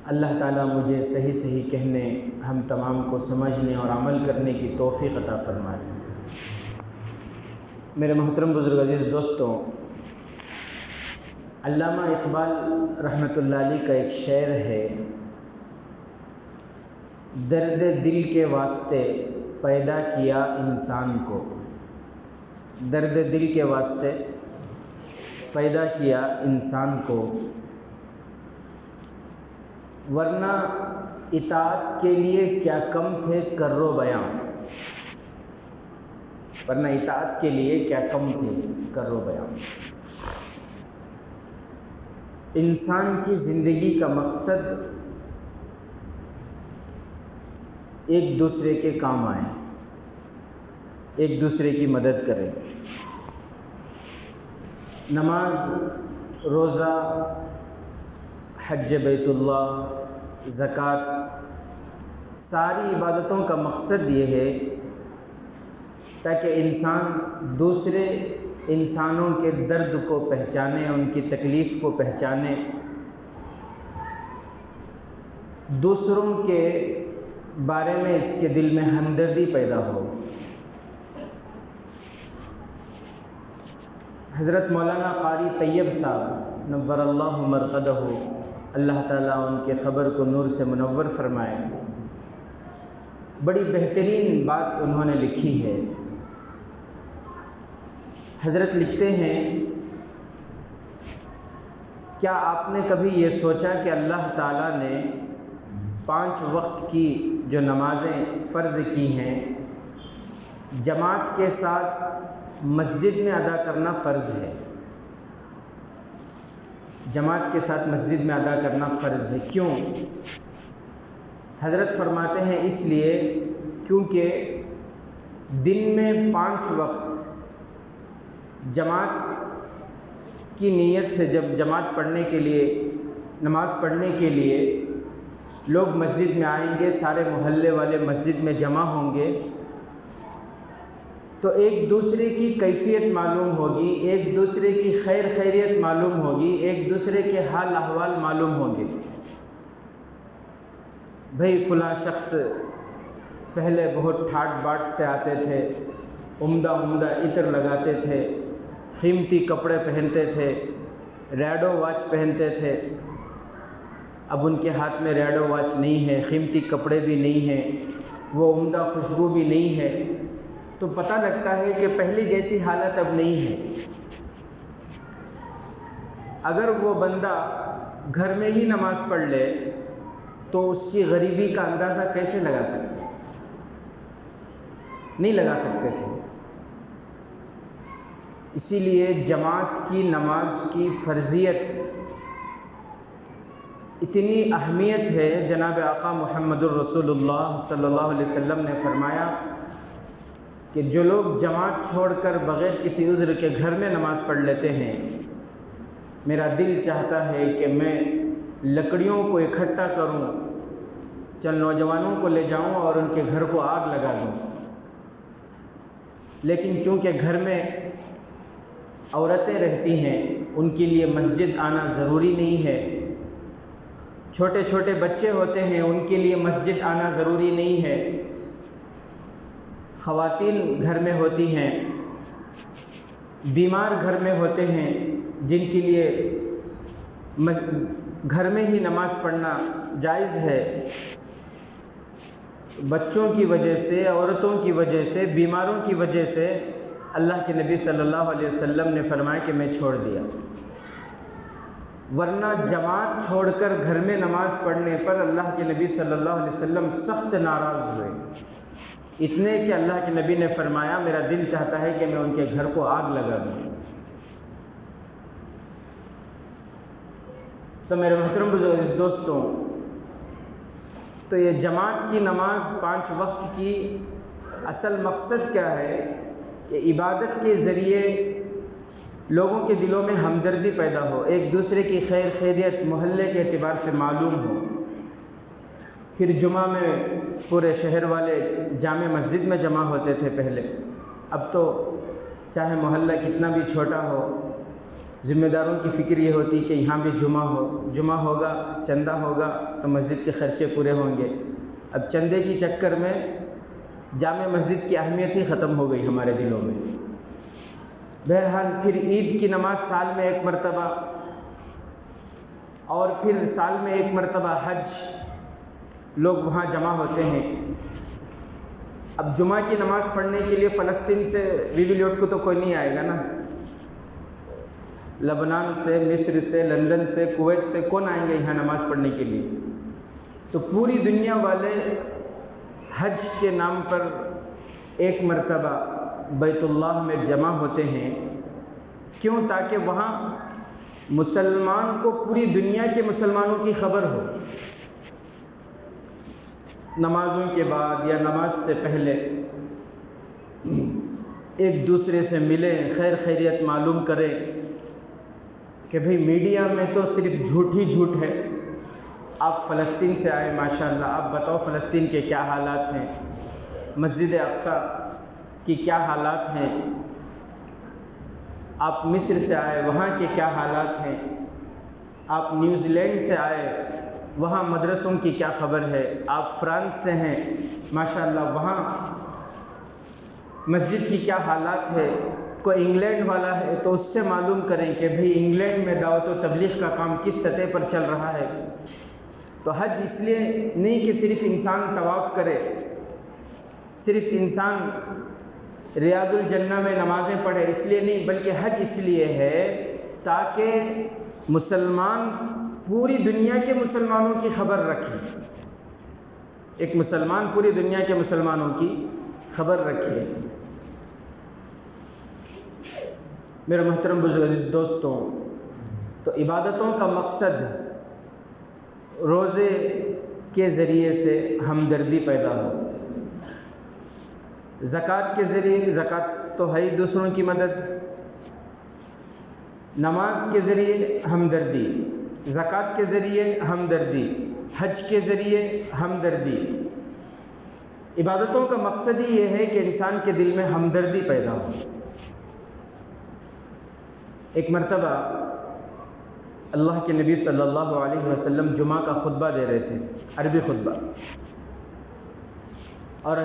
اللہ تعالیٰ مجھے صحیح کہنے، ہم تمام کو سمجھنے اور عمل کرنے کی توفیق عطا فرمائے۔ میرے محترم بزرگ عزیز دوستوں، علامہ اقبال رحمۃ اللہ علیہ کا ایک شعر ہے، درد دل کے واسطے پیدا کیا انسان کو، درد دل کے واسطے پیدا کیا انسان کو، ورنہ اطاعت کے لیے کیا کم تھے کرو بیاں، ورنہ اطاعت کے لیے کیا کم تھے کرو بیاں۔ انسان کی زندگی کا مقصد ایک دوسرے کے کام آئے، ایک دوسرے کی مدد کرے۔ نماز، روزہ، حج بیت اللہ، زکوٰۃ، ساری عبادتوں کا مقصد یہ ہے تاکہ انسان دوسرے انسانوں کے درد کو پہچانے، ان کی تکلیف کو پہچانے، دوسروں کے بارے میں اس کے دل میں ہمدردی پیدا ہو۔ حضرت مولانا قاری طیب صاحب نور اللہ مرقدہ، اللہ تعالیٰ ان کے قبر کو نور سے منور فرمائے، بڑی بہترین بات انہوں نے لکھی ہے۔ حضرت لکھتے ہیں، کیا آپ نے کبھی یہ سوچا کہ اللہ تعالیٰ نے 5 وقت کی جو نمازیں فرض کی ہیں، جماعت کے ساتھ مسجد میں ادا کرنا فرض ہے، جماعت کے ساتھ مسجد میں ادا کرنا فرض ہے؟ کیوں؟ حضرت فرماتے ہیں اس لیے کیونکہ دن میں 5 وقت جماعت کی نیت سے جب جماعت پڑھنے کے لیے، نماز پڑھنے کے لیے لوگ مسجد میں آئیں گے، سارے محلے والے مسجد میں جمع ہوں گے، تو ایک دوسرے کی کیفیت معلوم ہوگی، ایک دوسرے کی خیریت معلوم ہوگی، ایک دوسرے کے حال احوال معلوم ہوں گے۔ بھئی فلاں شخص پہلے بہت ٹھاٹ باٹ سے آتے تھے، عمدہ عطر لگاتے تھے، قیمتی کپڑے پہنتے تھے، ریڈو واچ پہنتے تھے، اب ان کے ہاتھ میں ریڈو واچ نہیں ہے، قیمتی کپڑے بھی نہیں ہیں، وہ عمدہ خوشبو بھی نہیں ہے، تو پتہ لگتا ہے کہ پہلی جیسی حالت اب نہیں ہے۔ اگر وہ بندہ گھر میں ہی نماز پڑھ لے تو اس کی غریبی کا اندازہ کیسے لگا سکتے؟ نہیں لگا سکتے تھے۔ اسی لیے جماعت کی نماز کی فرضیت اتنی اہمیت ہے، جناب آقا محمد الرسول اللہ صلی اللہ علیہ وسلم نے فرمایا کہ جو لوگ جماعت چھوڑ کر بغیر کسی عذر کے گھر میں نماز پڑھ لیتے ہیں، میرا دل چاہتا ہے کہ میں لکڑیوں کو اکٹھا کروں، چند نوجوانوں کو لے جاؤں اور ان کے گھر کو آگ لگا دوں، لیکن چونکہ گھر میں عورتیں رہتی ہیں، ان کے لیے مسجد آنا ضروری نہیں ہے، چھوٹے چھوٹے بچے ہوتے ہیں، ان کے لیے مسجد آنا ضروری نہیں ہے، خواتین گھر میں ہوتی ہیں، بیمار گھر میں ہوتے ہیں، جن کے لیے گھر میں ہی نماز پڑھنا جائز ہے، بچوں کی وجہ سے، عورتوں کی وجہ سے، بیماروں کی وجہ سے اللہ کے نبی صلی اللہ علیہ وسلم نے فرمایا کہ میں چھوڑ دیا، ورنہ جماعت چھوڑ کر گھر میں نماز پڑھنے پر اللہ کے نبی صلی اللہ علیہ وسلم سخت ناراض ہوئے، اتنے کہ اللہ کے نبی نے فرمایا میرا دل چاہتا ہے کہ میں ان کے گھر کو آگ لگا دوں۔ تو میرے محترم بزرگ دوستوں، تو یہ جماعت کی نماز 5 وقت کی اصل مقصد کیا ہے کہ عبادت کے ذریعے لوگوں کے دلوں میں ہمدردی پیدا ہو، ایک دوسرے کی خیریت محلے کے اعتبار سے معلوم ہو۔ پھر جمعہ میں پورے شہر والے جامع مسجد میں جمع ہوتے تھے پہلے، اب تو چاہے محلہ کتنا بھی چھوٹا ہو، ذمہ داروں کی فکر یہ ہوتی کہ یہاں بھی جمعہ ہوگا، چندہ ہوگا تو مسجد کے خرچے پورے ہوں گے۔ اب چندے کی چکر میں جامع مسجد کی اہمیت ہی ختم ہو گئی ہمارے دلوں میں۔ بہرحال پھر عید کی نماز سال میں ایک مرتبہ، اور پھر سال میں ایک مرتبہ حج، لوگ وہاں جمع ہوتے ہیں۔ اب جمعہ کی نماز پڑھنے کے لیے فلسطین سے بیوی لوٹ کو تو کوئی نہیں آئے گا نا، لبنان سے، مصر سے، لندن سے، کویت سے کون آئیں گے یہاں نماز پڑھنے کے لیے؟ تو پوری دنیا والے حج کے نام پر ایک مرتبہ بیت اللہ میں جمع ہوتے ہیں۔ کیوں؟ تاکہ وہاں مسلمان کو پوری دنیا کے مسلمانوں کی خبر ہو، نمازوں کے بعد یا نماز سے پہلے ایک دوسرے سے ملیں، خیر خیریت معلوم کریں کہ بھئی میڈیا میں تو صرف جھوٹ ہی جھوٹ ہے۔ آپ فلسطین سے آئے ماشاءاللہ، آپ بتاؤ فلسطین کے کیا حالات ہیں، مسجد اقصیٰ کی کیا حالات ہیں، آپ مصر سے آئے وہاں کے کیا حالات ہیں، آپ نیوزی لینڈ سے آئے وہاں مدرسوں کی کیا خبر ہے، آپ فرانس سے ہیں ماشاءاللہ وہاں مسجد کی کیا حالات ہے، کوئی انگلینڈ والا ہے تو اس سے معلوم کریں کہ بھئی انگلینڈ میں دعوت و تبلیغ کا کام کس سطح پر چل رہا ہے۔ تو حج اس لیے نہیں کہ صرف انسان طواف کرے، صرف انسان ریاض الجنہ میں نمازیں پڑھے، اس لیے نہیں، بلکہ حج اس لیے ہے تاکہ مسلمان پوری دنیا کے مسلمانوں کی خبر رکھے، ایک مسلمان پوری دنیا کے مسلمانوں کی خبر رکھے۔ میرے محترم بزرگ عزیز دوستوں، تو عبادتوں کا مقصد روزے کے ذریعے سے ہمدردی پیدا ہو، زکوٰۃ کے ذریعے، زکوٰۃ تو ہے ہی دوسروں کی مدد، نماز کے ذریعے ہمدردی، زکوٰۃ کے ذریعے ہمدردی، حج کے ذریعے ہمدردی۔ عبادتوں کا مقصد ہی یہ ہے کہ انسان کے دل میں ہمدردی پیدا ہو۔ ایک مرتبہ اللہ کے نبی صلی اللہ علیہ وسلم جمعہ کا خطبہ دے رہے تھے، عربی خطبہ، اور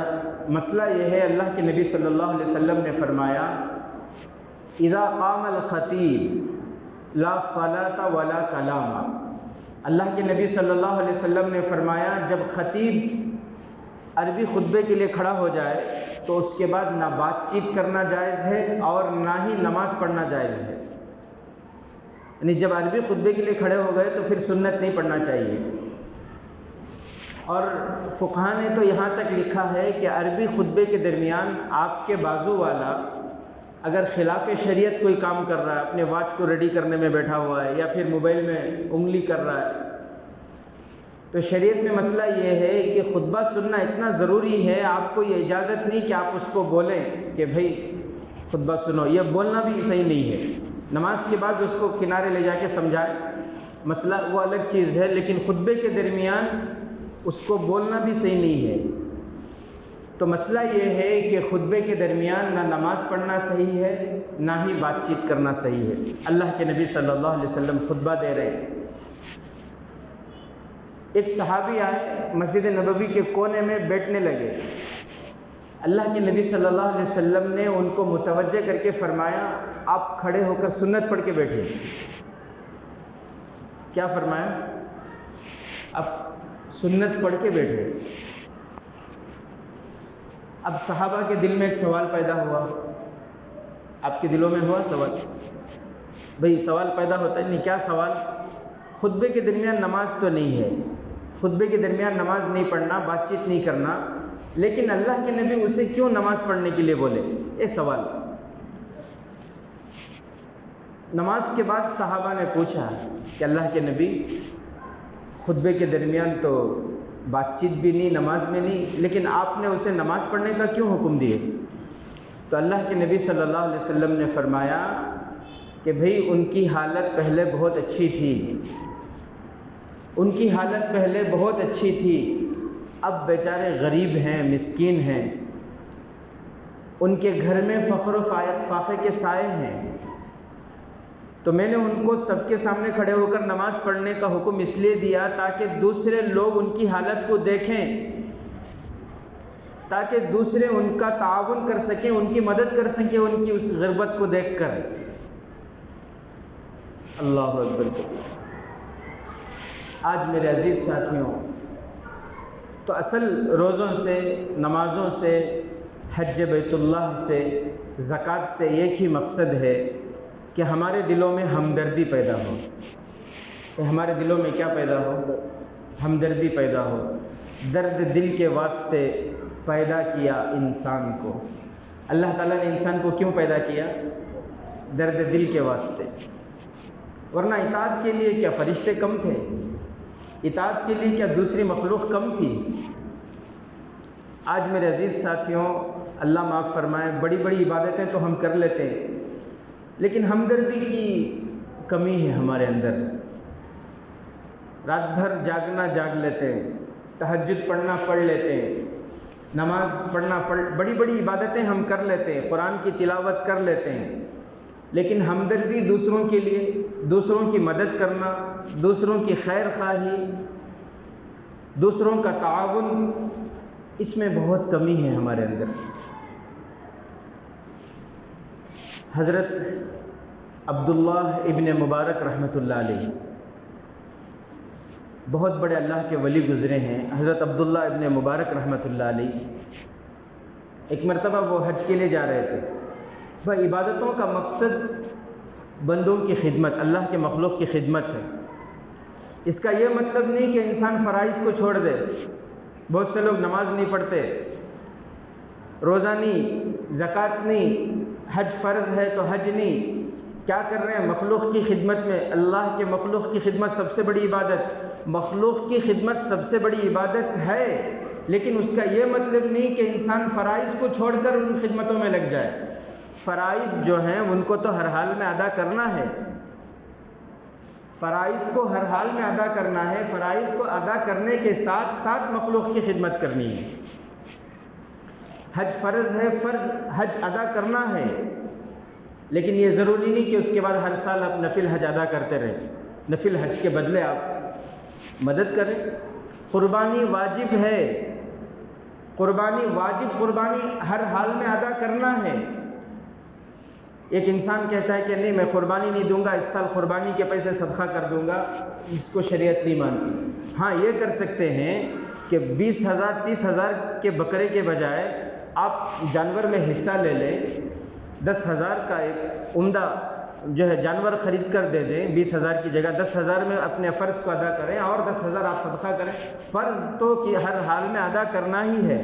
مسئلہ یہ ہے، اللہ کے نبی صلی اللہ علیہ وسلم نے فرمایا اذا قام الخطیب لا صلاۃ ولا کلام۔ اللہ کے نبی صلی اللہ علیہ وسلم نے فرمایا جب خطیب عربی خطبے کے لیے کھڑا ہو جائے تو اس کے بعد نہ بات چیت کرنا جائز ہے اور نہ ہی نماز پڑھنا جائز ہے۔ یعنی جب عربی خطبے کے لیے کھڑے ہو گئے تو پھر سنت نہیں پڑھنا چاہیے۔ اور فقہاء نے تو یہاں تک لکھا ہے کہ عربی خطبے کے درمیان آپ کے بازو والا اگر خلاف شریعت کوئی کام کر رہا ہے، اپنے واچ کو ریڈی کرنے میں بیٹھا ہوا ہے یا پھر موبائل میں انگلی کر رہا ہے، تو شریعت میں مسئلہ یہ ہے کہ خطبہ سننا اتنا ضروری ہے، آپ کو یہ اجازت نہیں کہ آپ اس کو بولیں کہ بھئی خطبہ سنو، یہ بولنا بھی صحیح نہیں ہے۔ نماز کے بعد اس کو کنارے لے جا کے سمجھائیں، مسئلہ وہ الگ چیز ہے، لیکن خطبے کے درمیان اس کو بولنا بھی صحیح نہیں ہے۔ تو مسئلہ یہ ہے کہ خطبے کے درمیان نہ نماز پڑھنا صحیح ہے نہ ہی بات چیت کرنا صحیح ہے۔ اللہ کے نبی صلی اللہ علیہ وسلم خطبہ دے رہے ہیں، ایک صحابی آئے مسجد نبوی کے کونے میں بیٹھنے لگے، اللہ کے نبی صلی اللہ علیہ وسلم نے ان کو متوجہ کر کے فرمایا آپ کھڑے ہو کر سنت پڑھ کے بیٹھے۔ کیا فرمایا؟ اب سنت پڑھ کے بیٹھے۔ اب صحابہ کے دل میں ایک سوال پیدا ہوا، آپ کے دلوں میں ہوا سوال؟ بھئی سوال پیدا ہوتا ہے نہیں، کیا سوال؟ خطبے کے درمیان نماز تو نہیں ہے، خطبے کے درمیان نماز نہیں پڑھنا، بات چیت نہیں کرنا، لیکن اللہ کے نبی اسے کیوں نماز پڑھنے کے لیے بولے؟ یہ سوال۔ نماز کے بعد صحابہ نے پوچھا کہ اللہ کے نبی خطبے کے درمیان تو بات چیت بھی نہیں، نماز میں نہیں، لیکن آپ نے اسے نماز پڑھنے کا کیوں حکم دیے؟ تو اللہ کے نبی صلی اللہ علیہ وسلم نے فرمایا کہ بھئی ان کی حالت پہلے بہت اچھی تھی، ان کی حالت پہلے بہت اچھی تھی، اب بیچارے غریب ہیں، مسکین ہیں، ان کے گھر میں فخر و فاخر کے سائے ہیں، تو میں نے ان کو سب کے سامنے کھڑے ہو کر نماز پڑھنے کا حکم اس لیے دیا تاکہ دوسرے لوگ ان کی حالت کو دیکھیں، تاکہ دوسرے ان کا تعاون کر سکیں، ان کی مدد کر سکیں ان کی اس غربت کو دیکھ کر۔ اللہ اکبر۔ آج میرے عزیز ساتھیوں، تو اصل روزوں سے، نمازوں سے، حج بیت اللہ سے، زکوٰۃ سے ایک ہی مقصد ہے کہ ہمارے دلوں میں ہمدردی پیدا ہو، کہ ہمارے دلوں میں کیا پیدا ہو؟ ہمدردی پیدا ہو۔ درد دل کے واسطے پیدا کیا انسان کو۔ اللہ تعالیٰ نے انسان کو کیوں پیدا کیا؟ درد دل کے واسطے، ورنہ اطاعت کے لیے کیا فرشتے کم تھے؟ اطاعت کے لیے کیا دوسری مخلوق کم تھی؟ آج میرے عزیز ساتھیوں، اللہ معاف فرمائے، بڑی بڑی عبادتیں تو ہم کر لیتے ہیں، لیکن ہمدردی کی کمی ہے ہمارے اندر۔ رات بھر جاگنا جاگ لیتے ہیں، تہجد پڑھنا پڑھ لیتے ہیں، نماز پڑھنا بڑی بڑی عبادتیں ہم کر لیتے ہیں، قرآن کی تلاوت کر لیتے ہیں، لیکن ہمدردی دوسروں کے لیے، دوسروں کی مدد کرنا، دوسروں کی خیر خواہی، دوسروں کا تعاون، اس میں بہت کمی ہے ہمارے اندر۔ حضرت عبداللہ ابن مبارک رحمۃ اللہ علیہ بہت بڑے اللہ کے ولی گزرے ہیں۔ حضرت عبداللہ ابن مبارک رحمۃ اللہ علیہ ایک مرتبہ وہ حج کے لیے جا رہے تھے۔ وہ عبادتوں کا مقصد بندوں کی خدمت، اللہ کے مخلوق کی خدمت ہے۔ اس کا یہ مطلب نہیں کہ انسان فرائض کو چھوڑ دے۔ بہت سے لوگ نماز نہیں پڑھتے، روزہ نہیں، زکوٰۃ نہیں، حج فرض ہے تو حج نہیں، کیا کر رہے ہیں؟ مخلوق کی خدمت میں۔ اللہ کے مخلوق کی خدمت سب سے بڑی عبادت، مخلوق کی خدمت سب سے بڑی عبادت ہے، لیکن اس کا یہ مطلب نہیں کہ انسان فرائض کو چھوڑ کر ان خدمتوں میں لگ جائے۔ فرائض جو ہیں ان کو تو ہر حال میں ادا کرنا ہے، فرائض کو ہر حال میں ادا کرنا ہے، فرائض کو ادا کرنے کے ساتھ ساتھ مخلوق کی خدمت کرنی ہے۔ حج فرض ہے، فرض حج ادا کرنا ہے، لیکن یہ ضروری نہیں کہ اس کے بعد ہر سال آپ نفل حج ادا کرتے رہیں۔ نفل حج کے بدلے آپ مدد کریں۔ قربانی واجب ہے، قربانی واجب، قربانی ہر حال میں ادا کرنا ہے۔ ایک انسان کہتا ہے کہ نہیں میں قربانی نہیں دوں گا، اس سال قربانی کے پیسے صدقہ کر دوں گا، اس کو شریعت نہیں مانتی۔ ہاں یہ کر سکتے ہیں کہ 20,000 30,000 کے بکرے کے بجائے آپ جانور میں حصہ لے لیں، 10,000 کا ایک عمدہ جو ہے جانور خرید کر دے دیں، 20,000 کی جگہ 10,000 میں اپنے فرض کو ادا کریں، اور 10,000 آپ صدقہ کریں۔ فرض تو کہ ہر حال میں ادا کرنا ہی ہے،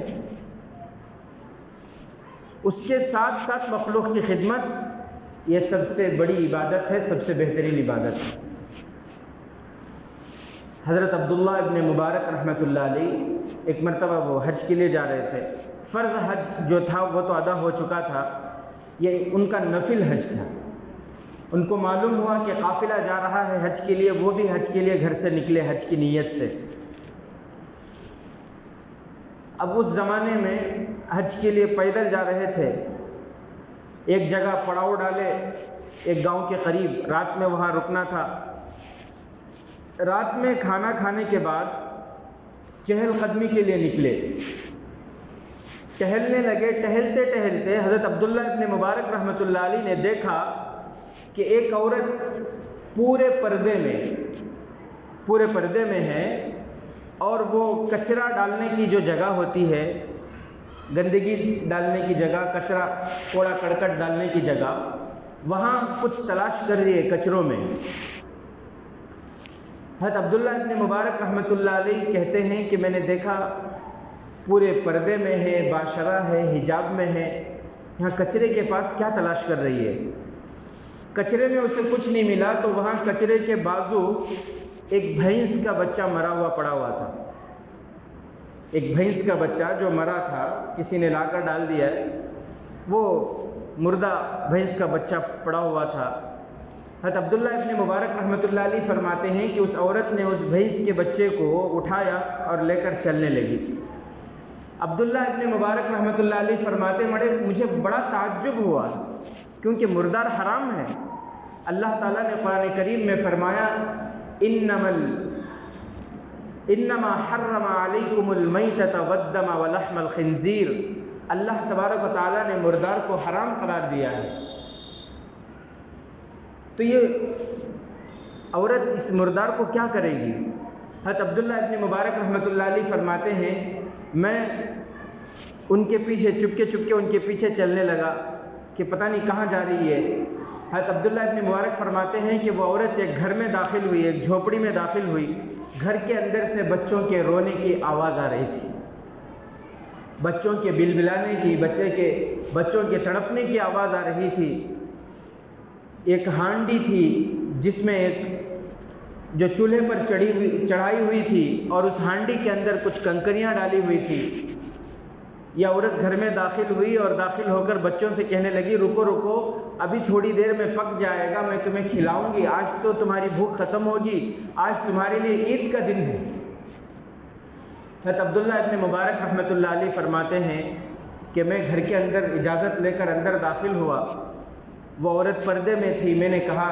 اس کے ساتھ ساتھ مخلوق کی خدمت، یہ سب سے بڑی عبادت ہے، سب سے بہترین عبادت ہے۔ حضرت عبداللہ ابن مبارک رحمۃ اللہ علیہ ایک مرتبہ وہ حج کے لیے جا رہے تھے۔ فرض حج جو تھا وہ تو ادا ہو چکا تھا، یہ ان کا نفل حج تھا۔ ان کو معلوم ہوا کہ قافلہ جا رہا ہے حج کے لیے، وہ بھی حج کے لیے گھر سے نکلے حج کی نیت سے۔ اب اس زمانے میں حج کے لیے پیدل جا رہے تھے، ایک جگہ پڑاؤ ڈالے ایک گاؤں کے قریب، رات میں وہاں رکنا تھا۔ رات میں کھانا کھانے کے بعد چہل قدمی کے لیے نکلے، ٹہلنے لگے۔ ٹہلتے ٹہلتے حضرت عبداللہ ابن مبارک رحمۃ اللہ علیہ نے دیکھا کہ ایک عورت پورے پردے میں ہے، اور وہ کچرا ڈالنے کی جو جگہ ہوتی ہے، گندگی ڈالنے کی جگہ، کچرا کوڑا کرکٹ ڈالنے کی جگہ، وہاں کچھ تلاش کر رہی ہے کچروں میں۔ حضرت عبداللہ ابن مبارک رحمۃ اللہ علیہ کہتے ہیں کہ میں نے دیکھا پورے پردے میں ہے، باشرہ ہے، حجاب میں ہے، یہاں کچرے کے پاس کیا تلاش کر رہی ہے؟ کچرے میں اسے کچھ نہیں ملا، تو وہاں کچرے کے بازو ایک بھینس کا بچہ مرا ہوا پڑا ہوا تھا۔ ایک بھینس کا بچہ جو مرا تھا، کسی نے لا کر ڈال دیا ہے، وہ مردہ بھینس کا بچہ پڑا ہوا تھا۔ حضرت عبداللہ ابن مبارک رحمۃ اللہ علیہ فرماتے ہیں کہ اس عورت نے اس بھینس کے بچے کو اٹھایا اور لے کر چلنے لگی۔ عبداللہ ابن مبارک رحمۃ اللہ علیہ فرماتے مجھے بڑا تعجب ہوا، کیونکہ مردار حرام ہے۔ اللہ تعالیٰ نے قرآن کریم میں فرمایا انما حرم علیکم المیتۃ والدم ولحم الخنزیر، اللہ تبارک و تعالیٰ نے مردار کو حرام قرار دیا ہے۔ تو یہ عورت اس مردار کو کیا کرے گی؟ حضرت عبداللہ ابن مبارک رحمۃ اللہ علیہ فرماتے ہیں میں ان کے پیچھے چپکے ان کے پیچھے چلنے لگا کہ پتہ نہیں کہاں جا رہی ہے۔ حضرت عبداللہ ابن مبارک فرماتے ہیں کہ وہ عورت ایک گھر میں داخل ہوئی، ایک جھوپڑی میں داخل ہوئی، گھر کے اندر سے بچوں کے رونے کی آواز آ رہی تھی، بچوں کے بلبلانے کی، بچوں کے تڑپنے کی آواز آ رہی تھی۔ ایک ہانڈی تھی جس میں ایک جو چولہے پر چڑھائی ہوئی تھی اور اس ہانڈی کے اندر کچھ کنکریاں ڈالی ہوئی تھی۔ یہ عورت گھر میں داخل ہوئی اور داخل ہو کر بچوں سے کہنے لگی رکو ابھی تھوڑی دیر میں پک جائے گا، میں تمہیں کھلاؤں گی، آج تو تمہاری بھوک ختم ہوگی، آج تمہارے لیے عید کا دن ہے۔ حضرت عبداللہ ابن مبارک رحمۃ اللہ علیہ فرماتے ہیں کہ میں گھر کے اندر اجازت لے کر اندر داخل ہوا، وہ عورت پردے میں تھی، میں نے کہا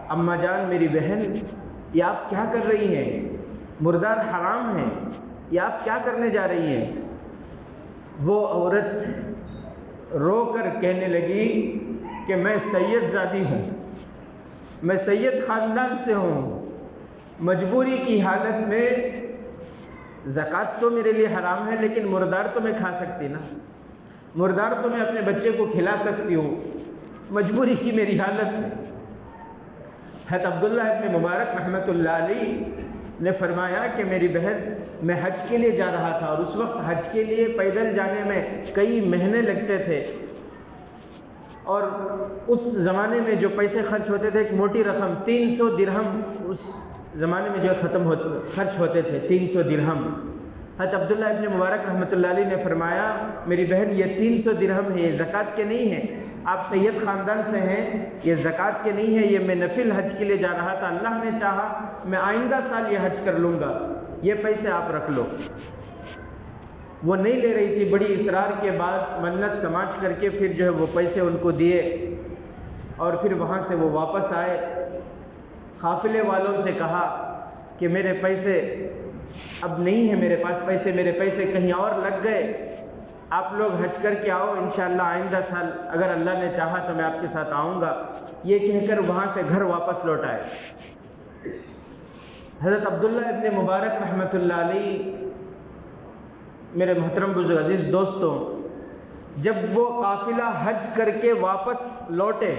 اماں جان میری بہن یہ آپ کیا کر رہی ہیں؟ مردار حرام ہے، یہ آپ کیا کرنے جا رہی ہیں؟ وہ عورت رو کر کہنے لگی کہ میں سید زادی ہوں، میں سید خاندان سے ہوں، مجبوری کی حالت میں زکوٰۃ تو میرے لیے حرام ہے لیکن مردار تو میں کھا سکتی نا، مردار تو میں اپنے بچے کو کھلا سکتی ہوں، مجبوری کی میری حالت ہے۔ حضرت عبداللہ ابن مبارک رحمۃ اللہ علیہ نے فرمایا کہ میری بہن میں حج کے لیے جا رہا تھا اور اس وقت حج کے لیے پیدل جانے میں کئی مہینے لگتے تھے، اور اس زمانے میں جو پیسے خرچ ہوتے تھے ایک موٹی رقم 300 درہم اس زمانے میں جو خرچ ہوتے تھے 300 درہم۔ حضرت عبداللہ ابن مبارک رحمۃ اللہ علیہ نے فرمایا میری بہن یہ 300 درہم ہے، یہ زکوٰۃ کے نہیں ہیں، آپ سید خاندان سے ہیں، یہ زکوٰۃ کے نہیں ہے، یہ میں نفل حج کے لیے جا رہا تھا، اللہ نے چاہا میں آئندہ سال یہ حج کر لوں گا، یہ پیسے آپ رکھ لو۔ وہ نہیں لے رہی تھی، بڑی اصرار کے بعد منت سماج کر کے پھر جو ہے وہ پیسے ان کو دیے اور پھر وہاں سے وہ واپس آئے۔ قافلے والوں سے کہا کہ میرے پیسے اب نہیں ہیں، میرے پاس پیسے، میرے پیسے کہیں اور لگ گئے، آپ لوگ حج کر کے آؤ، انشاءاللہ آئندہ سال اگر اللہ نے چاہا تو میں آپ کے ساتھ آؤں گا، یہ کہہ کر وہاں سے گھر واپس لوٹ آئے۔ حضرت عبداللہ ابن مبارک رحمۃ اللہ علیہ، میرے محترم بزرگ عزیز دوستوں، جب وہ قافلہ حج کر کے واپس لوٹے،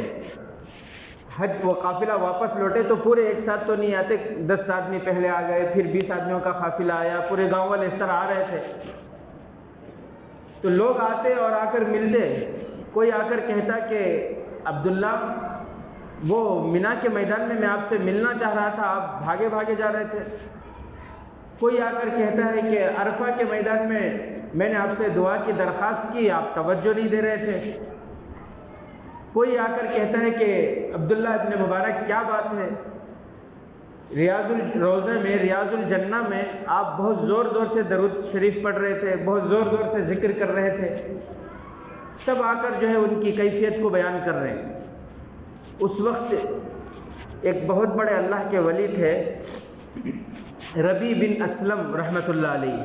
وہ قافلہ واپس لوٹے تو پورے ایک ساتھ تو نہیں آتے، 10 آدمی پہلے آ گئے، پھر 20 آدمیوں کا قافلہ آیا، پورے گاؤں والے اس طرح آ رہے تھے۔ تو لوگ آتے اور آ کر ملتے، کوئی آ کر کہتا کہ عبداللہ وہ مینا کے میدان میں آپ سے ملنا چاہ رہا تھا، آپ بھاگے بھاگے جا رہے تھے۔ کوئی آ کر کہتا ہے کہ عرفہ کے میدان میں نے آپ سے دعا کی درخواست کی، آپ توجہ نہیں دے رہے تھے۔ کوئی آ کر کہتا ہے کہ عبداللہ ابن مبارک کیا بات ہے، ریاض الروضہ میں، ریاض الجنہ میں آپ بہت زور زور سے درود شریف پڑھ رہے تھے، بہت زور زور سے ذکر کر رہے تھے۔ سب آ کر جو ہے ان کی کیفیت کو بیان کر رہے ہیں۔ اس وقت ایک بہت بڑے اللہ کے ولی تھے ربیع بن اسلم رحمۃ اللہ علیہ،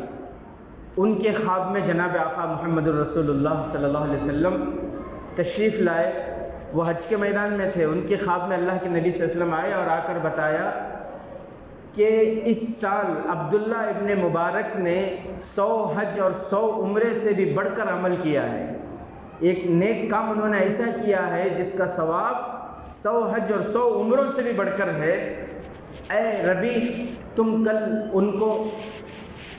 ان کے خواب میں جناب آقا محمد الرسول اللہ صلی اللہ علیہ وسلم تشریف لائے، وہ حج کے میدان میں تھے، ان کے خواب میں اللہ کے نبی صلی اللہ علیہ وسلم آئے اور آ کر بتایا کہ اس سال عبداللہ ابن مبارک نے 100 حج اور 100 عمرے سے بھی بڑھ کر عمل کیا ہے، ایک نیک کام انہوں نے ایسا کیا ہے جس کا ثواب 100 حج اور 100 عمروں سے بھی بڑھ کر ہے۔ اے ربیع تم کل ان کو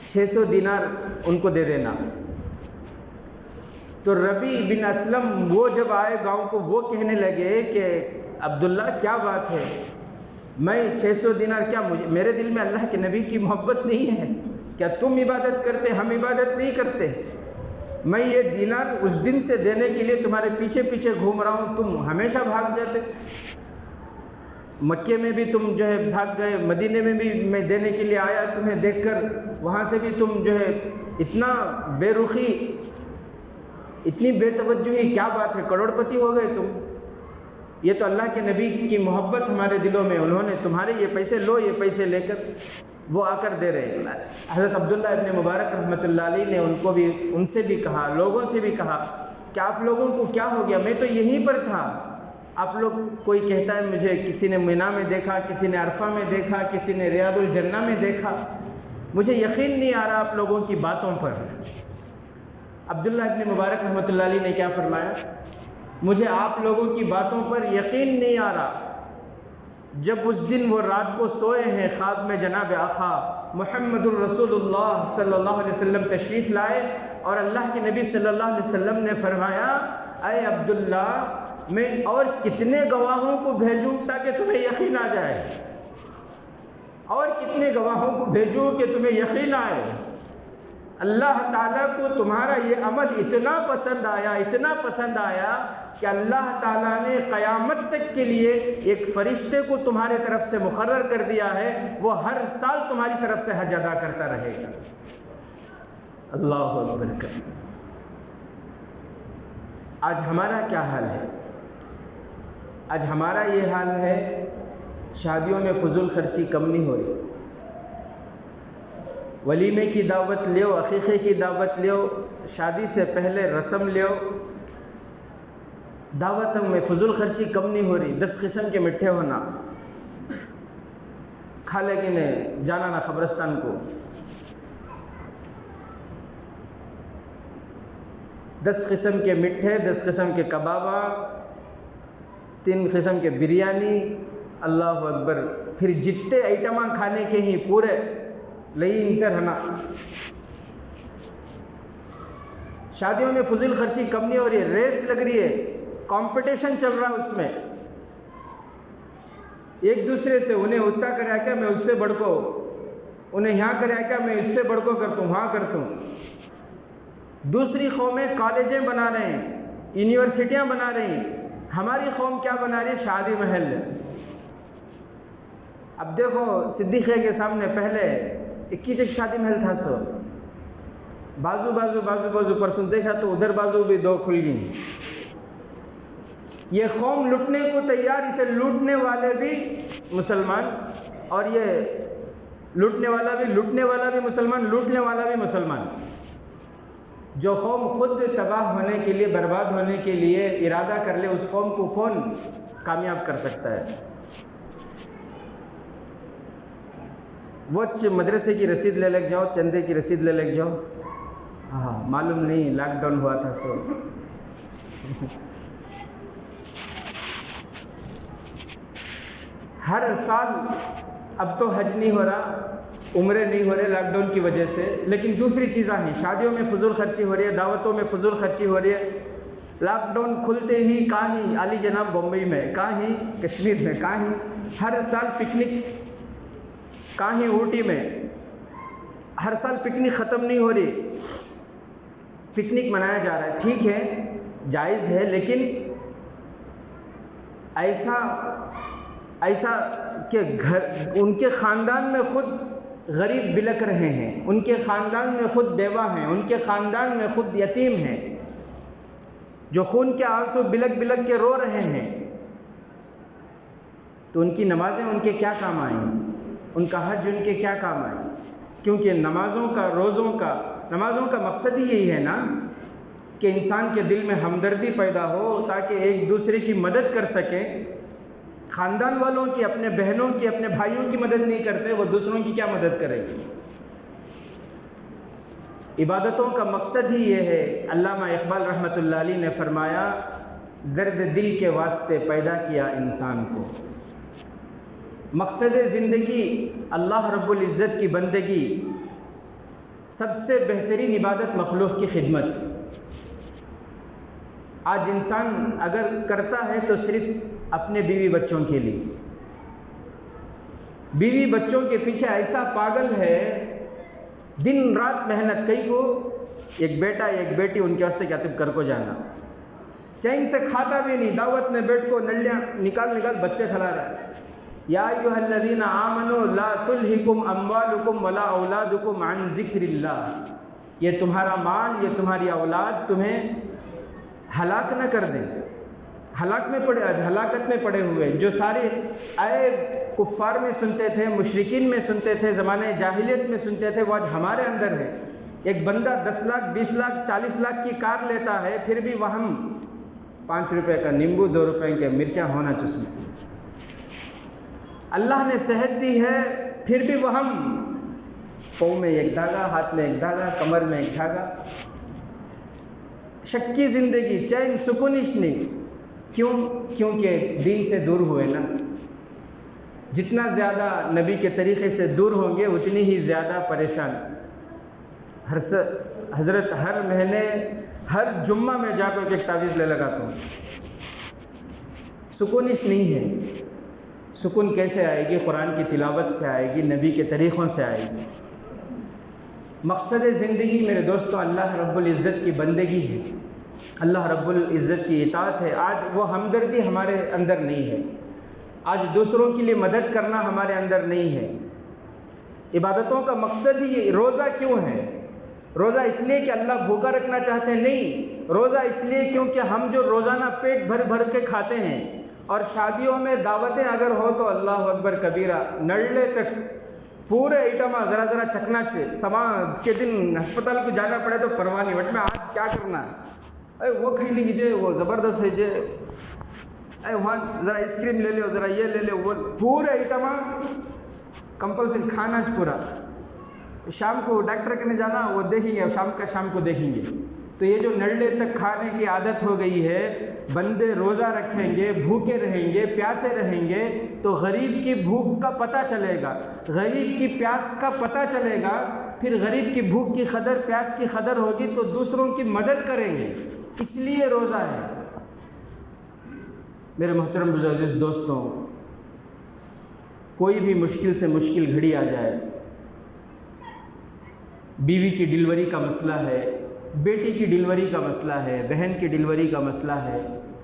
600 دینار ان کو دے دینا۔ تو ربیع بن اسلم وہ جب آئے گاؤں کو، وہ کہنے لگے کہ عبداللہ کیا بات ہے، میں 600 دینار کیا، میرے دل میں اللہ کے نبی کی محبت نہیں ہے کیا؟ تم عبادت کرتے، ہم عبادت نہیں کرتے، میں یہ دینار اس دن سے دینے کے لیے تمہارے پیچھے پیچھے گھوم رہا ہوں، تم ہمیشہ بھاگ جاتے، مکے میں بھی تم جو ہے بھاگ گئے، مدینے میں بھی میں دینے کے لیے آیا تمہیں دیکھ کر، وہاں سے بھی تم جو ہے اتنا بے رخی، اتنی بے توجہی، کیا بات ہے، کروڑ پتی ہو گئے تم۔ یہ تو اللہ کے نبی کی محبت ہمارے دلوں میں، انہوں نے تمہارے یہ پیسے لو، یہ پیسے لے کر وہ آ کر دے رہے ہیں۔ حضرت عبداللہ ابن مبارک رحمۃ اللہ علیہ نے ان سے بھی کہا، لوگوں سے بھی کہا کہ آپ لوگوں کو کیا ہو گیا، میں تو یہیں پر تھا، آپ لوگ، کوئی کہتا ہے مجھے کسی نے مینا میں دیکھا، کسی نے عرفہ میں دیکھا، کسی نے ریاض الجنہ میں دیکھا، مجھے یقین نہیں آ رہا آپ لوگوں کی باتوں پر۔ عبداللہ ابن مبارک رحمۃ اللہ علیہ نے کیا فرمایا؟ مجھے آپ لوگوں کی باتوں پر یقین نہیں آ رہا جب اس دن وہ رات کو سوئے ہیں، خواب میں جناب آقا محمد الرسول اللہ صلی اللہ علیہ وسلم تشریف لائے اور اللہ کے نبی صلی اللہ علیہ وسلم نے فرمایا، اے عبداللہ میں اور کتنے گواہوں کو بھیجوں تاکہ تمہیں یقین آ جائے، اور کتنے گواہوں کو بھیجوں کہ تمہیں یقین آئے۔ اللہ تعالیٰ کو تمہارا یہ عمل اتنا پسند آیا، اتنا پسند آیا کہ اللہ تعالیٰ نے قیامت تک کے لیے ایک فرشتے کو تمہارے طرف سے مقرر کر دیا ہے، وہ ہر سال تمہاری طرف سے حج ادا کرتا رہے گا۔ اللہ اکبر۔ آج ہمارا کیا حال ہے؟ آج ہمارا یہ حال ہے، شادیوں میں فضول خرچی کم نہیں ہو رہی، ولیمے کی دعوت لیو، عقیقے کی دعوت لیو، شادی سے پہلے رسم لیو، دعوتوں میں فضول خرچی کم نہیں ہو رہی۔ 10 قسم کے مٹھے ہونا، کھالے کے نے جانا نہ قبرستان کو، 10 قسم کے مٹھے، 10 قسم کے کبابا، 3 قسم کے بریانی، اللہ اکبر، پھر جتنے آئٹماں کھانے کے ہی پورے لئی ان سے رہنا۔ شادیوں میں فضول خرچی کم نہیں ہو رہی ہے، ریس لگ رہی ہے، کمپٹیشن چل رہا ہے، اس میں ایک دوسرے سے انہیں اتنا کرا کیا میں اس سے بڑھ کو، انہیں یہاں کرا کیا میں اس سے بڑھ کو کرتا ہوں، وہاں کرتا ہوں۔ دوسری قومیں کالجیں بنا رہے ہیں، یونیورسٹیاں بنا رہی ہیں، ہماری قوم کیا بنا رہی ہے؟ شادی محل۔ اب دیکھو صدیقیہ کے سامنے پہلے 21 شادی محل تھا، سو بازو بازو بازو بازو، پرسوں دیکھا تو ادھر بازو بھی 2 کھل گئی۔ یہ قوم لٹنے کو تیار، اسے لوٹنے والے بھی مسلمان، اور یہ لوٹنے والا بھی مسلمان، لوٹنے والا بھی مسلمان۔ جو قوم خود تباہ ہونے کے لیے، برباد ہونے کے لیے ارادہ کر لے، اس قوم کو کون کامیاب کر سکتا ہے؟ وہ مدرسے کی رسید لے لگ جاؤ، چندے کی رسید لے لگ جاؤ، ہاں معلوم نہیں لاک ڈاؤن ہوا تھا سو۔ ہر سال اب تو حج نہیں ہو رہا، عمرے نہیں ہو رہے لاک ڈاؤن کی وجہ سے، لیکن دوسری چیزیں ہیں، شادیوں میں فضول خرچی ہو رہی ہے، دعوتوں میں فضول خرچی ہو رہی ہے۔ لاک ڈاؤن کھلتے ہی کہیں علی جناب بمبئی میں، کہیں کشمیر میں، کہیں ہر سال پکنک، کہیں اوٹی میں، ہر سال پکنک ختم نہیں ہو رہی، پکنک منایا جا رہا ہے، ٹھیک ہے جائز ہے، لیکن ایسا کہ ان کے خاندان میں خود غریب بلک رہے ہیں، ان کے خاندان میں خود بیوہ ہیں، ان کے خاندان میں خود یتیم ہیں، جو خون کے آنسو بلک بلک کے رو رہے ہیں، تو ان کی نمازیں ان کے کیا کام آئیں، ان کا حج ان کے کیا کام آئیں؟ کیونکہ نمازوں کا، روزوں کا، نمازوں کا مقصد ہی یہی ہے نا کہ انسان کے دل میں ہمدردی پیدا ہو، تاکہ ایک دوسرے کی مدد کر سکیں۔ خاندان والوں کی، اپنے بہنوں کی، اپنے بھائیوں کی مدد نہیں کرتے، وہ دوسروں کی کیا مدد کریں گے؟ عبادتوں کا مقصد ہی یہ ہے۔ علامہ اقبال رحمۃ اللہ علیہ نے فرمایا، درد دل کے واسطے پیدا کیا انسان کو، مقصد زندگی اللہ رب العزت کی بندگی، سب سے بہترین عبادت مخلوق کی خدمت۔ آج انسان اگر کرتا ہے تو صرف اپنے بیوی بچوں کے لیے، بیوی بچوں کے پیچھے ایسا پاگل ہے، دن رات محنت، کئی کو ایک بیٹا ایک بیٹی ان کے واسطے کاتب کر کو جانا، چین سے کھاتا بھی نہیں، دعوت میں بیٹھ کو نلیاں نکال بچے کھلا رہا ہے۔ یا ایھا الذین آمنوا لا تلہکم اموالکم ولا اولادکم عن ذکر اللہ، یہ تمہارا مال، یہ تمہاری اولاد تمہیں ہلاک نہ کر دیں، ہلاکت میں پڑے ہوئے، جو سارے آئے کفار میں سنتے تھے، مشرکین میں سنتے تھے، زمانے جاہلیت میں سنتے تھے، وہ آج ہمارے اندر ہے۔ ایک بندہ 10 لاکھ 20 لاکھ 40 لاکھ کی کار لیتا ہے، پھر بھی وہ 5 روپے کا نیمبو 2 روپے کے مرچاں ہونا چشمے۔ اللہ نے صحت دی ہے، پھر بھی وہ پاؤں میں ایک دھاگا، ہاتھ میں ایک دھاگا، کمر میں ایک دھاگا، شکی زندگی، چین سکونش نہیں۔ کیوں؟ کیونکہ دین سے دور ہوئے نا۔ جتنا زیادہ نبی کے طریقے سے دور ہوں گے اتنی ہی زیادہ پریشان۔ حضرت ہر مہینے ہر جمعہ میں جا کر ایک تعویذ لے لگاتا ہوں۔ سکونش نہیں ہے۔ سکون کیسے آئے گی؟ قرآن کی تلاوت سے آئے گی، نبی کے طریقوں سے آئے گی۔ مقصد زندگی میرے دوستوں اللہ رب العزت کی بندگی ہے، اللہ رب العزت کی اطاعت ہے۔ آج وہ ہمدردی ہمارے اندر نہیں ہے، آج دوسروں کے لیے مدد کرنا ہمارے اندر نہیں ہے۔ عبادتوں کا مقصد ہی روزہ کیوں ہے؟ روزہ اس لیے کہ اللہ بھوکا رکھنا چاہتے ہیں؟ نہیں، روزہ اس لیے کیونکہ ہم جو روزانہ پیٹ بھر بھر کے کھاتے ہیں، اور شادیوں میں دعوتیں اگر ہو تو اللہ اکبر کبیرہ، نڑلے تک پورے ایٹما ذرا ذرا چکنا سما کے دن ہسپتال کو جانا پڑے تو پرواہ نہیں، وٹ میں آج کیا کرنا ہے، وہ کھائی لیجیے، وہ زبردست ہے جے، وہاں ذرا آئس کریم لے لو، ذرا یہ لے لو، وہ پورے ایٹما کمپلسری کھانا پورا۔ شام کو ڈاکٹر کے جانا، وہ دیکھیں گے، شام کو دیکھیں گے۔ تو یہ جو نڑلے تک کھانے کی عادت ہو گئی ہے، بندے روزہ رکھیں گے، بھوکے رہیں گے، پیاسے رہیں گے تو غریب کی بھوک کا پتہ چلے گا، غریب کی پیاس کا پتہ چلے گا، پھر غریب کی بھوک کی قدر، پیاس کی قدر ہوگی تو دوسروں کی مدد کریں گے۔ اس لیے روزہ ہے۔ میرے محترم عزیز دوستوں، کوئی بھی مشکل سے مشکل گھڑی آ جائے، بیوی کی ڈلیوری کا مسئلہ ہے، بیٹی کی ڈلیوری کا مسئلہ ہے، بہن کی ڈلیوری کا مسئلہ ہے،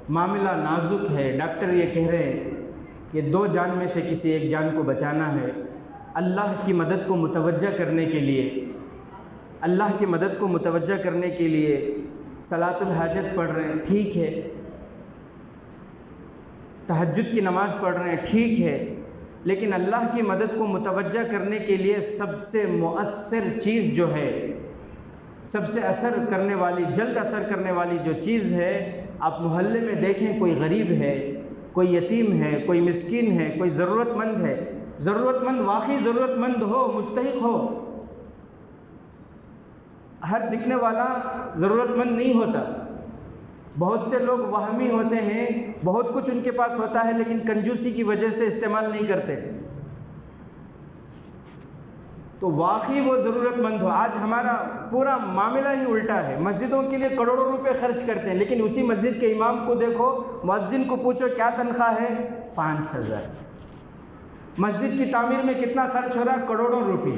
معاملہ نازک ہے، ڈاکٹر یہ کہہ رہے ہیں کہ 2 جان میں سے کسی ایک جان کو بچانا ہے، اللہ کی مدد کو متوجہ کرنے کے لیے، اللہ کی مدد کو متوجہ کرنے کے لیے صلاۃ الحاجت پڑھ رہے ہیں، ٹھیک ہے، تہجد کی نماز پڑھ رہے ہیں، ٹھیک ہے، لیکن اللہ کی مدد کو متوجہ کرنے کے لیے سب سے مؤثر چیز جو ہے، سب سے اثر کرنے والی، جلد اثر کرنے والی جو چیز ہے، آپ محلے میں دیکھیں کوئی غریب ہے، کوئی یتیم ہے، کوئی مسکین ہے، کوئی ضرورت مند ہے، ضرورت مند واقعی ضرورت مند ہو، مستحق ہو۔ ہر دکھنے والا ضرورت مند نہیں ہوتا، بہت سے لوگ وہمی ہوتے ہیں، بہت کچھ ان کے پاس ہوتا ہے لیکن کنجوسی کی وجہ سے استعمال نہیں کرتے، تو واقعی وہ ضرورت مند ہو۔ آج ہمارا پورا معاملہ ہی الٹا ہے، مسجدوں کے لیے کروڑوں روپے خرچ کرتے ہیں، لیکن اسی مسجد کے امام کو دیکھو، مؤذن کو پوچھو کیا تنخواہ ہے، 5000۔ مسجد کی تعمیر میں کتنا خرچ ہو رہا ہے، کروڑوں روپے۔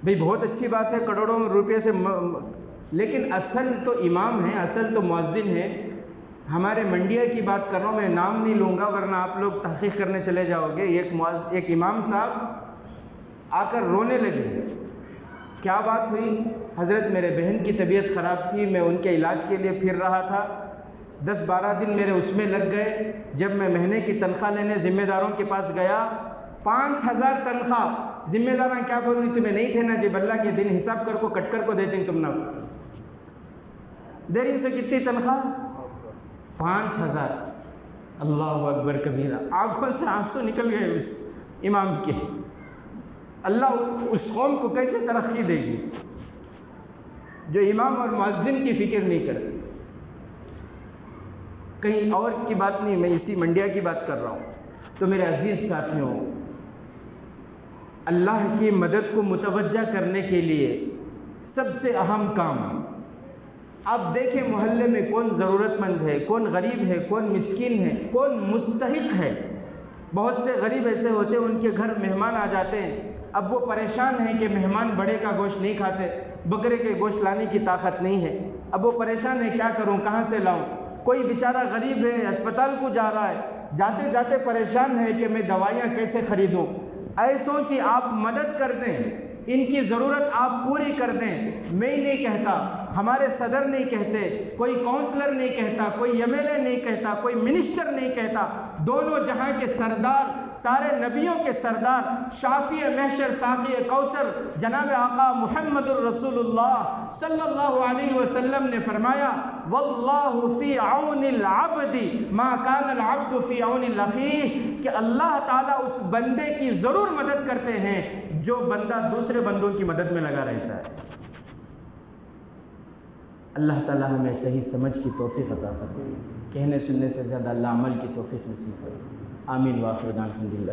بھئی بہت اچھی بات ہے کروڑوں روپے سے، لیکن اصل تو امام ہے، اصل تو مؤذن ہے۔ ہمارے منڈیا کی بات کر رہا ہوں، میں نام نہیں لوں گا ورنہ آپ لوگ تحقیق کرنے چلے جاؤ گے۔ ایک امام صاحب آ کر رونے لگے، کیا بات ہوئی؟ حضرت میرے بہن کی طبیعت خراب تھی، میں ان کے علاج کے لیے پھر رہا تھا، 10-12 دن میرے اس میں لگ گئے، جب میں مہینے کی تنخواہ لینے ذمہ داروں کے پاس گیا، 5000 تنخواہ، ذمہ داراں کیا بولوں تمہیں نہیں تھے نا جب اللہ کے دن حساب کر کو کٹ کر کو دیتے ہیں تم نہ دیر سے کتنی تنخواہ، 5000۔ اللہ اکبر کبیرہ، آنکھوں سے آنسو نکل گئے اس امام کے۔ اللہ اس قوم کو کیسے ترقی دے گی جو امام اور مؤذن کی فکر نہیں کرتے؟ کہیں اور کی بات نہیں، میں اسی منڈیا کی بات کر رہا ہوں۔ تو میرے عزیز ساتھیوں، اللہ کی مدد کو متوجہ کرنے کے لیے سب سے اہم کام، آپ دیکھیں محلے میں کون ضرورت مند ہے، کون غریب ہے، کون مسکین ہے، کون مستحق ہے۔ بہت سے غریب ایسے ہوتے ہیں ان کے گھر مہمان آ جاتے ہیں، اب وہ پریشان ہیں کہ مہمان بڑے کا گوشت نہیں کھاتے، بکرے کے گوشت لانے کی طاقت نہیں ہے، اب وہ پریشان ہے کیا کروں، کہاں سے لاؤں؟ کوئی بیچارہ غریب ہے، اسپتال کو جا رہا ہے، جاتے جاتے پریشان ہے کہ میں دوائیاں کیسے خریدوں۔ ایسوں کی آپ مدد کر دیں، ان کی ضرورت آپ پوری کر دیں۔ میں نہیں کہتا، ہمارے صدر نہیں کہتے، کوئی کونسلر نہیں کہتا، کوئی ایم ایل اے نہیں کہتا، کوئی منسٹر نہیں کہتا، دونوں جہاں کے سردار، سارے نبیوں کے سردار، شافی محشر ساقی کوثر جناب آقا محمد الرسول اللہ صلی اللہ علیہ وسلم نے فرمایا واللہ فی عون العبد ما کان العبد فی عون الاخیہ، کہ اللہ تعالیٰ اس بندے کی ضرور مدد کرتے ہیں جو بندہ دوسرے بندوں کی مدد میں لگا رہتا ہے۔ اللہ تعالیٰ ہمیں صحیح سمجھ کی توفیق عطا فرمائے، کہنے سننے سے زیادہ اللہ عمل کی توفیق نصیب فرمائے۔ آمین وآخر دعوانا الحمدللہ۔